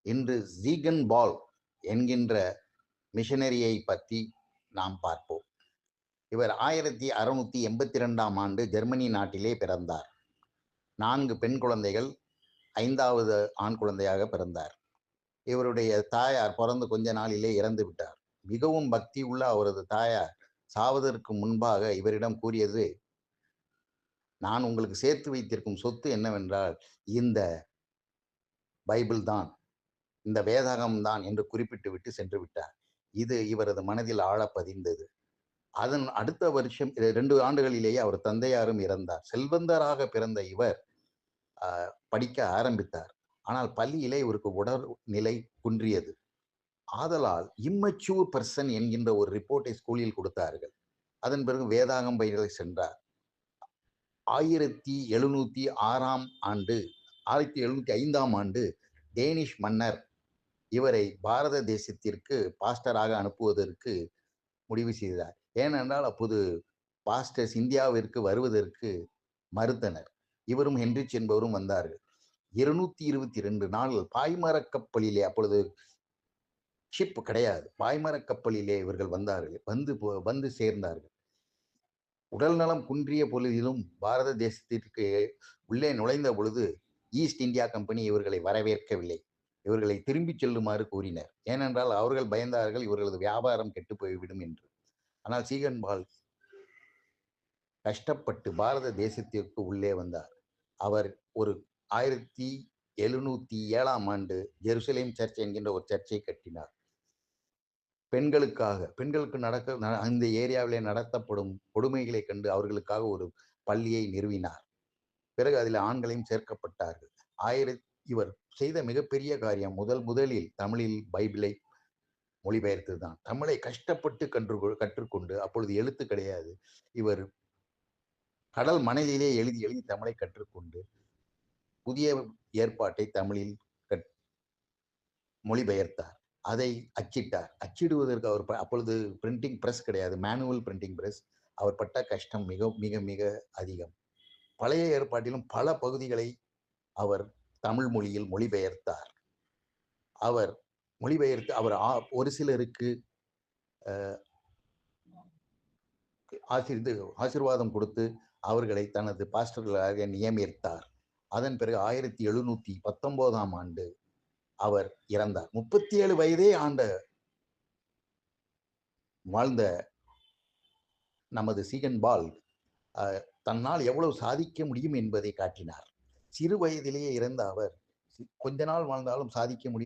இன்று ஜீகன் பால் என்கின்ற மிஷனரியை பற்றி நாம் பார்ப்போம். இவர் 1682ஆம் ஆண்டு ஜெர்மனி நாட்டிலே பிறந்தார். 4 பெண் குழந்தைகள், 5வது ஆண் குழந்தையாக பிறந்தார். இவருடைய தாயார் பிறந்து கொஞ்ச நாளிலே இறந்து விட்டார். மிகவும் பக்தி உள்ள அவரது தாயார் சாவதற்கு முன்பாக இவரிடம் கூறியது, நான் உங்களுக்கு சேர்த்து வைத்திருக்கும் சொத்து என்னவென்றால் இந்த பைபிள் தான், இந்த வேதாகம் தான் என்று குறிப்பிட்டு விட்டு சென்று விட்டார். இது இவரது மனதில் ஆழ பதிந்தது. அதன் அடுத்த வருஷம் 2 ஆண்டுகளிலேயே அவர் தந்தையாரும் இறந்தார். செல்வந்தராக பிறந்த இவர் படிக்க ஆரம்பித்தார். ஆனால் பள்ளியிலே இவருக்கு உடல்நிலை குன்றியது. ஆதலால் இம்மெச்சூர் பர்சன் என்கின்ற ஒரு ரிப்போர்ட்டை ஸ்கூலில் கொடுத்தார்கள். அதன் பிறகு வேதாகம் பயில சென்றார். 1706ஆம் ஆண்டு 1705ஆம் ஆண்டு டேனிஷ் மன்னர் இவரை பாரத தேசத்திற்கு பாஸ்டராக அனுப்புவதற்கு முடிவு செய்தார். ஏனென்றால் அப்போது பாஸ்டர்ஸ் இந்தியாவிற்கு வருவதற்கு மறுத்தனர். இவரும் ஹென்ரிச் என்பவரும் வந்தார்கள். 222 நாள் பாய்மரக் கப்பலிலே, அப்பொழுது ஷிப் கிடையாது, பாய்மரக் கப்பலிலே இவர்கள் வந்தார்கள். வந்து சேர்ந்தார்கள். உடல் நலம் குன்றிய பொழுதிலும் பாரத தேசத்திற்கு உள்ளே நுழைந்த பொழுது ஈஸ்ட் இந்தியா கம்பெனி இவர்களை வரவேற்கவில்லை. இவர்களை திரும்பிச் செல்லுமாறு கூறினர். ஏனென்றால் அவர்கள் பயந்தார்கள் இவர்களது வியாபாரம் கெட்டு போய்விடும் என்று. ஆனால் சீகன் பால் கஷ்டப்பட்டு பாரத தேசத்திற்கு உள்ளே வந்தார். அவர் ஒரு 1707ஆம் ஆண்டு ஜெருசலேம் சர்ச் என்கின்ற ஒரு சர்ச்சை கட்டினார். பெண்களுக்கு அந்த ஏரியாவிலே நடத்தப்படும் கொடுமைகளை கண்டு அவர்களுக்காக ஒரு பள்ளியை நிறுவினார். பிறகு அதில் ஆண்களையும் சேர்க்கப்பட்டார்கள். இவர் செய்த மிகப்பெரிய காரியம் முதலில் தமிழில் பைபிளை மொழிபெயர்த்ததுதான். தமிழை கஷ்டப்பட்டு கற்றுக்கொண்டு, அப்பொழுது எழுத்து கிடையாது, இவர் கடல் மணலிலே எழுதி தமிழை கற்றுக்கொண்டு புதிய ஏற்பாட்டை தமிழில் மொழிபெயர்த்தார். அதை அச்சிட்டார். அச்சிடுவதற்கு அவர் அப்பொழுது பிரிண்டிங் பிரஸ் கிடையாது, மேனுவல் பிரிண்டிங் பிரஸ். அவர் பட்ட கஷ்டம் மிக மிக மிக அதிகம். பழைய ஏற்பாட்டிலும் பல பகுதிகளை அவர் தமிழ் மொழியில் மொழிபெயர்த்தார். அவர் ஒரு சிலருக்கு ஆசீர்வாதம் கொடுத்து அவர்களை தனது பாஸ்டர்களாக நியமித்தார். அதன் பிறகு 1719ஆம் ஆண்டு அவர் இறந்தார். 37 வயதே வாழ்ந்த நமது சீகன் பால் தன்னால் எவ்வளவு சாதிக்க முடியும் என்பதை காட்டினார். சிறு வயதிலேயே இறந்த அவர் கொஞ்ச நாள் வாழ்ந்தாலும் சாதிக்க முடியும்